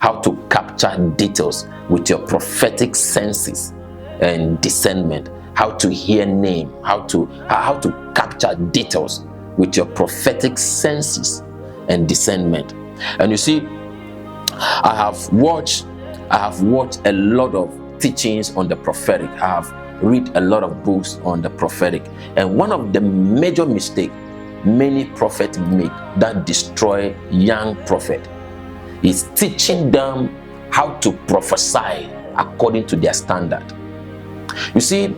how to capture details with your prophetic senses and discernment, how to hear name, how to capture details with your prophetic senses and discernment. And you see, I have watched a lot of teachings on the prophetic. I have read a lot of books on the prophetic, and one of the major mistakes many prophets make that destroy young prophet is teaching them how to prophesy according to their standard. You see,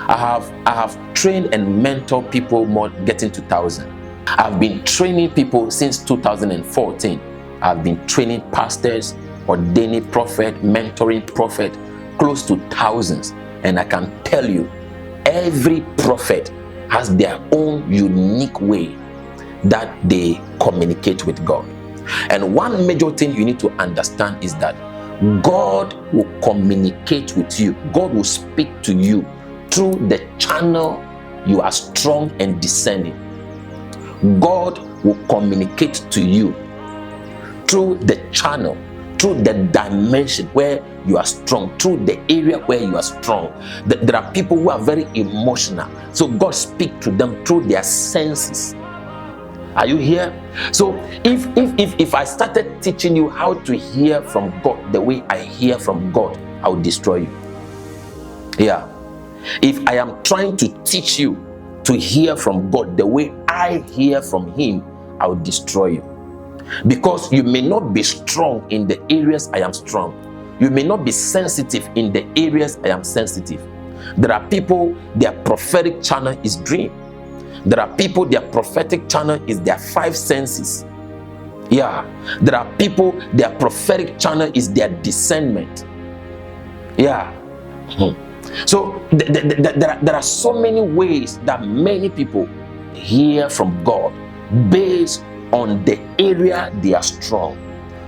I have trained and mentored people more getting to 1,000. I've been training people since 2014. I've been training pastors, ordaining prophet, mentoring prophet, close to thousands. And I can tell you, every prophet has their own unique way that they communicate with God. And one major thing you need to understand is that God will communicate with you. God will speak to you through the channel you are strong and discerning. God will communicate to you through the channel, through the dimension where you are strong, through the area where you are strong. There are people who are very emotional, so God speaks to them through their senses. Are you here? So if I started teaching you how to hear from God the way I hear from God, I will destroy you. Yeah. If I am trying to teach you to hear from God the way I hear from Him, I will destroy you. Because you may not be strong in the areas I am strong. You may not be sensitive in the areas I am sensitive. There are people, their prophetic channel is dream. There are people, their prophetic channel is their 5 senses. Yeah. There are people, their prophetic channel is their discernment. Yeah. So there are so many ways that many people hear from God based on the area they are strong.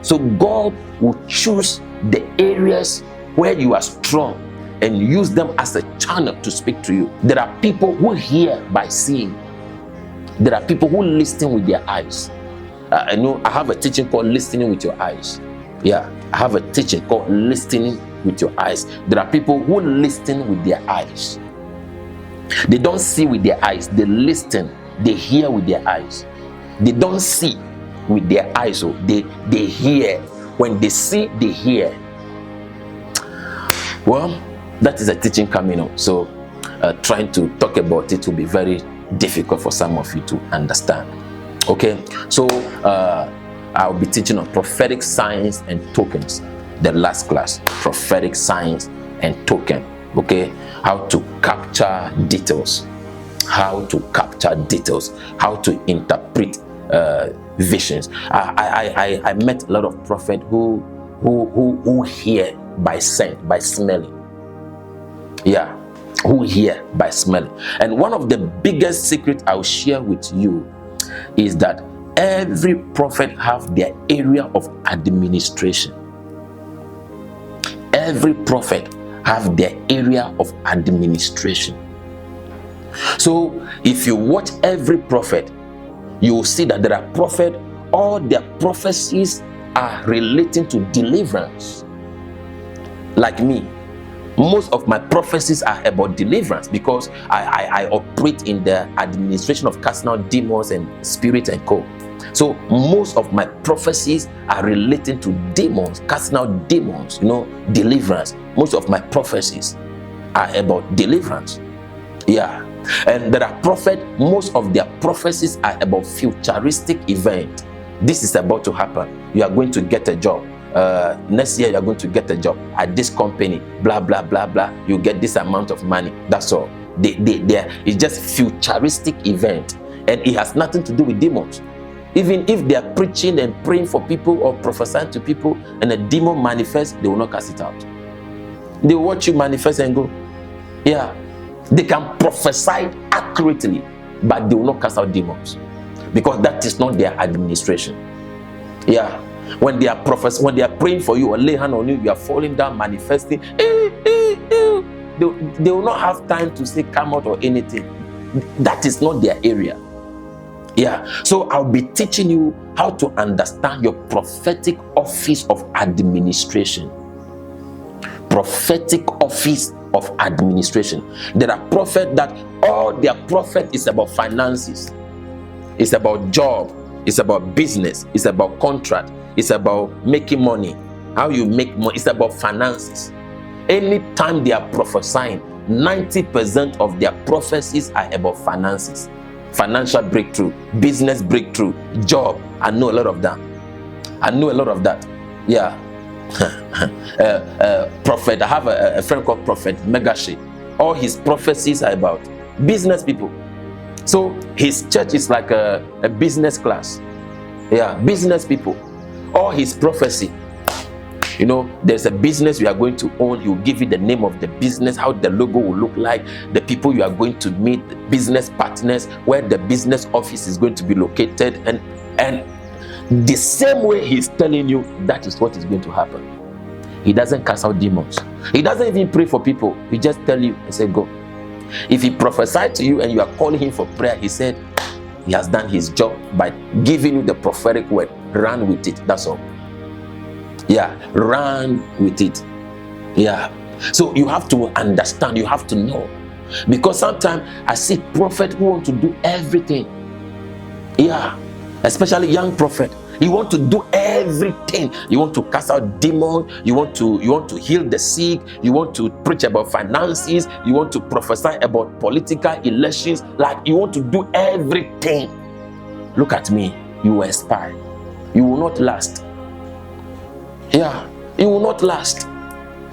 So God will choose the areas where you are strong and use them as a channel to speak to you. There are people who hear by seeing. There are people who listen with their eyes. I know I have a teaching called listening with your eyes. Yeah, I have a teaching called listening with your eyes. There are people who listen with their eyes. They don't see with their eyes, they listen, they hear with their eyes. They don't see with their eyes, so they hear. When they see, they hear. Well, that is a teaching coming up. So trying to talk about it will be very difficult for some of you to understand. Okay, so I'll be teaching on prophetic signs and tokens. The last class, prophetic signs and token. Okay, how to capture details, how to to interpret visions. I met a lot of prophets who hear by scent, by smelling. Yeah, who hear by smelling. And one of the biggest secrets I'll share with you is that every prophet have their area of administration. Every prophet have their area of administration. So if you watch every prophet, you will see that there are prophets, all their prophecies are relating to deliverance. Like me, most of my prophecies are about deliverance because I operate in the administration of casting out demons and spirits and co. So most of my prophecies are relating to demons, casting out demons, deliverance. Most of my prophecies are about deliverance. Yeah. And there are prophets, most of their prophecies are about futuristic event. This is about to happen. You are going to get a job. Next year you are going to get a job at this company, blah blah blah blah. You get this amount of money. That's all. It's just futuristic event, and it has nothing to do with demons. Even if they are preaching and praying for people or prophesying to people and a demon manifests, they will not cast it out. They will watch you manifest and go, yeah. They can prophesy accurately, but they will not cast out demons because that is not their administration. Yeah. When they are when they are praying for you or lay hand on you, you are falling down, manifesting. They will not have time to say come out or anything. That is not their area. Yeah, so I'll be teaching you how to understand your prophetic office of administration. Prophetic office of administration. There are prophets that all their prophet is about finances, it's about job, it's about business, it's about contract, it's about making money, how you make money, it's about finances. Anytime they are prophesying, 90% of their prophecies are about finances, financial breakthrough, business breakthrough, job. I know a lot of that. I know a lot of that. Yeah. Prophet, I have a friend called Prophet 𝗍𝗍. All his prophecies are about business people. So his church is like a business class. Yeah, business people. All his prophecy, you know, there's a business you are going to own. He'll give you the name of the business, how the logo will look like, the people you are going to meet, the business partners, where the business office is going to be located, and the same way he's telling you, that is what is going to happen. He doesn't cast out demons. He doesn't even pray for people. He just tell you and say, go. If he prophesied to you and you are calling him for prayer, he said he has done his job by giving you the prophetic word. Run with it. That's all. Yeah, run with it. Yeah. So you have to understand, you have to know. Because sometimes I see prophets who want to do everything. Yeah. Especially young prophet. You want to do everything. You want to cast out demons. You want to heal the sick. You want to preach about finances. You want to prophesy about political elections. Like you want to do everything. Look at me. You will expire. You will not last. Yeah, you will not last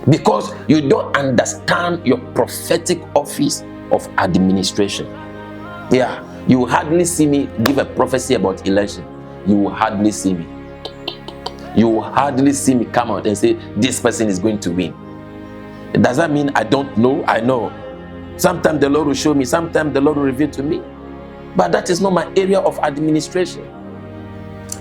because you don't understand your prophetic office of administration. Yeah, you will hardly see me give a prophecy about election. You will hardly see me. You will hardly see me come out and say, this person is going to win. Does that mean I don't know? I know. Sometimes the Lord will show me, sometimes the Lord will reveal to me. But that is not my area of administration.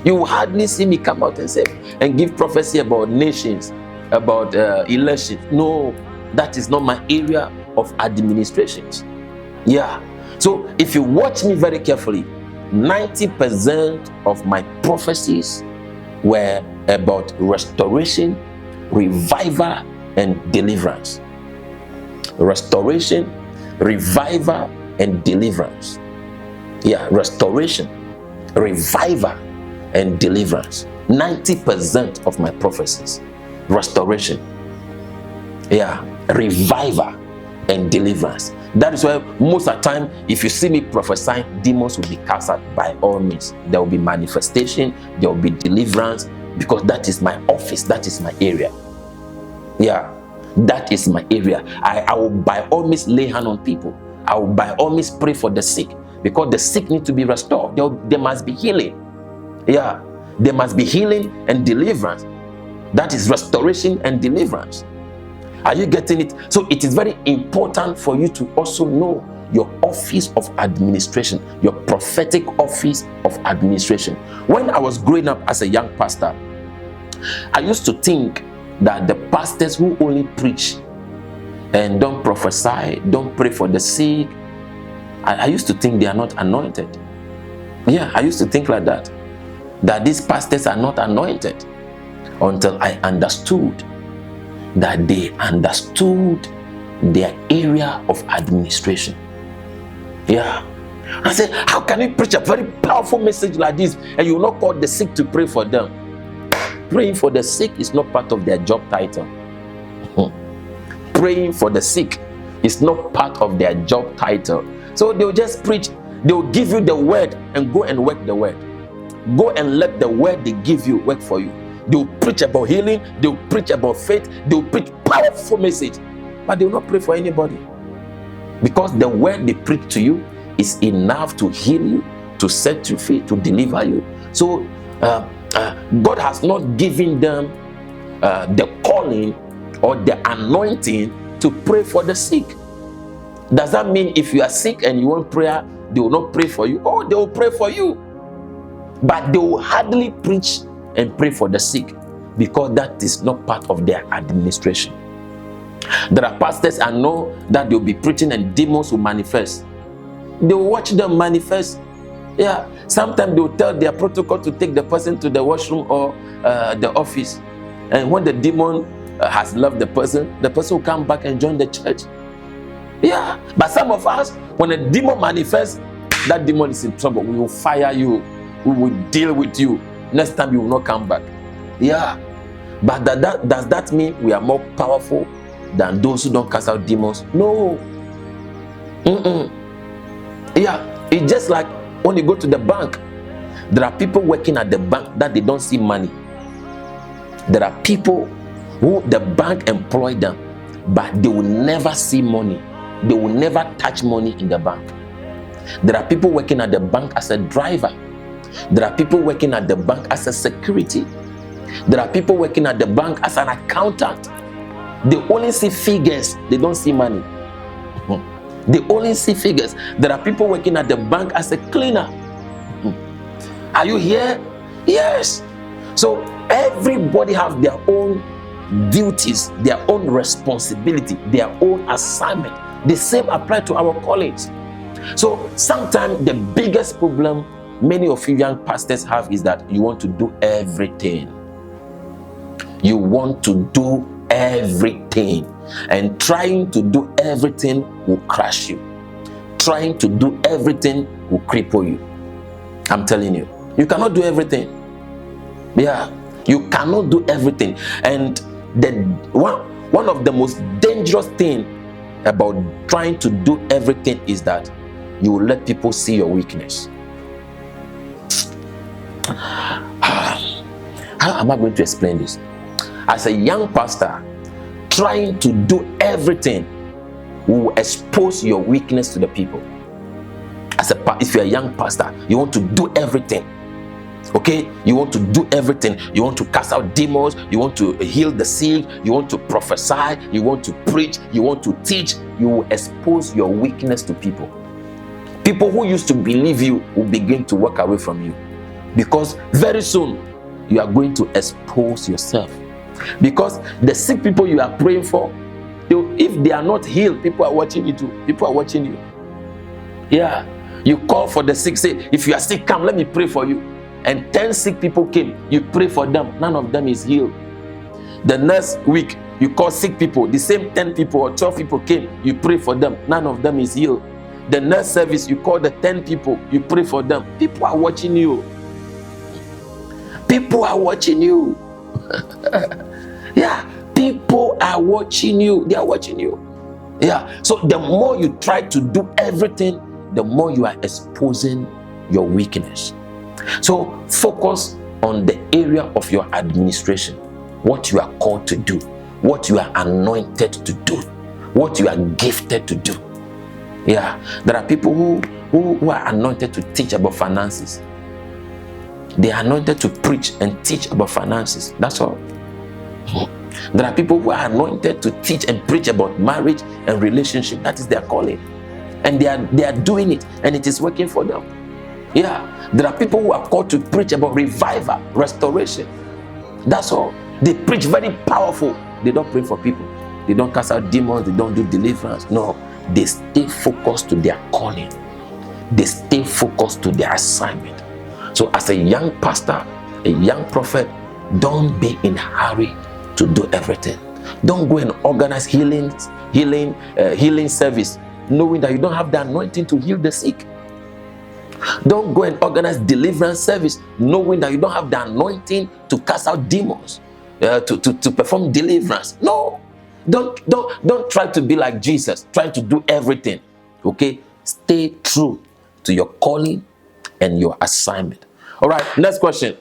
You will hardly see me come out and say, and give prophecy about nations, about elections. No, that is not my area of administrations. Yeah. So if you watch me very carefully, 90% of my prophecies were about restoration, revival, and deliverance. Restoration, revival, and deliverance. Yeah, restoration, revival, and deliverance. 90% of my prophecies, restoration, yeah, revival, and deliverance. That is why most of the time, if you see me prophesying, demons will be cast out by all means. There will be manifestation, there will be deliverance, because that is my office, that is my area. Yeah, that is my area. I will by all means lay hand on people. I will by all means pray for the sick, because the sick need to be restored. There must be healing. Yeah, there must be healing and deliverance. That is restoration and deliverance. Are you getting it? So it is very important for you to also know your office of administration, your prophetic office of administration. When I was growing up as a young pastor, I used to think that the pastors who only preach and don't prophesy, don't pray for the sick, I used to think they are not anointed. Yeah, I used to think like that. That these pastors are not anointed, until I understood that they understood their area of administration. Yeah. I said, how can you preach a very powerful message like this and you will not call the sick to pray for them? Praying for the sick is not part of their job title. Praying for the sick is not part of their job title. So they'll just preach. They'll give you the word and go and work the word. Go and let the word they give you work for you. They'll preach about healing, they'll preach about faith, they'll preach powerful message, but they'll not pray for anybody. Because the word they preach to you is enough to heal you, to set you free, to deliver you. So God has not given them the calling or the anointing to pray for the sick. Does that mean if you are sick and you want prayer, they will not pray for you? Oh, they will pray for you. But they will hardly preach and pray for the sick, because that is not part of their administration. There are pastors I know that they'll be preaching and demons will manifest. They will watch them manifest. Yeah, sometimes they will tell their protocol to take the person to the washroom or the office. And when the demon has left the person will come back and join the church. Yeah, but some of us, when a demon manifests, that demon is in trouble. We will fire you. We will deal with you. Next time you will not come back. Yeah, but does that mean we are more powerful than those who don't cast out demons? No. Yeah, it's just like when you go to the bank, there are people working at the bank that they don't see money. There are people who the bank employ them, but they will never see money. They will never touch money in the bank. There are people working at the bank as a driver. There are people working at the bank as a security. There are people working at the bank as an accountant. They only see figures, they don't see money. They only see figures. There are people working at the bank as a cleaner. Are you here? Yes. So everybody has their own duties, their own responsibility, their own assignment. The same apply to our colleagues. So sometimes the biggest problem many of you young pastors have is that you want to do everything. You want to do everything, and trying to do everything will crush you. Trying to do everything will cripple you. I'm telling you, you cannot do everything. Yeah, you cannot do everything. And the one of the most dangerous things about trying to do everything is that you will let people see your weakness. How am I going to explain this? As a young pastor, trying to do everything will expose your weakness to the people. If you're a young pastor, you want to do everything. Okay, you want to do everything. You want to cast out demons, you want to heal the sick, you want to prophesy, you want to preach, you want to teach. You will expose your weakness to people. People who used to believe you will begin to walk away from you, because very soon you are going to expose yourself. Because the sick people you are praying for, if they are not healed, people are watching you too. People are watching you. Yeah, you call for the sick, say, if you are sick, come, let me pray for you. And 10 sick people came, you pray for them, none of them is healed. The next week, you call sick people, the same 10 people or 12 people came, you pray for them, none of them is healed. The next service, you call the 10 people, you pray for them. People are watching you. People are watching you. Yeah, people are watching you. They are watching you. Yeah, so the more you try to do everything, the more you are exposing your weakness. So focus on the area of your administration, what you are called to do, what you are anointed to do, what you are gifted to do. Yeah, there are people who are anointed to teach about finances. They are anointed to preach and teach about finances. That's all. There are people who are anointed to teach and preach about marriage and relationship. That is their calling. And they are doing it, and it is working for them. Yeah, there are people who are called to preach about revival, restoration. That's all. They preach very powerful. They don't pray for people. They don't cast out demons. They don't do deliverance. No, they stay focused to their calling. They stay focused to their assignment. So as a young pastor, a young prophet, don't be in a hurry to do everything. Don't go and organize healing service, knowing that you don't have the anointing to heal the sick. Don't go and organize deliverance service, knowing that you don't have the anointing to cast out demons, to perform deliverance. No, don't try to be like Jesus, trying to do everything. Okay, stay true to your calling and your assignment. All right, next question.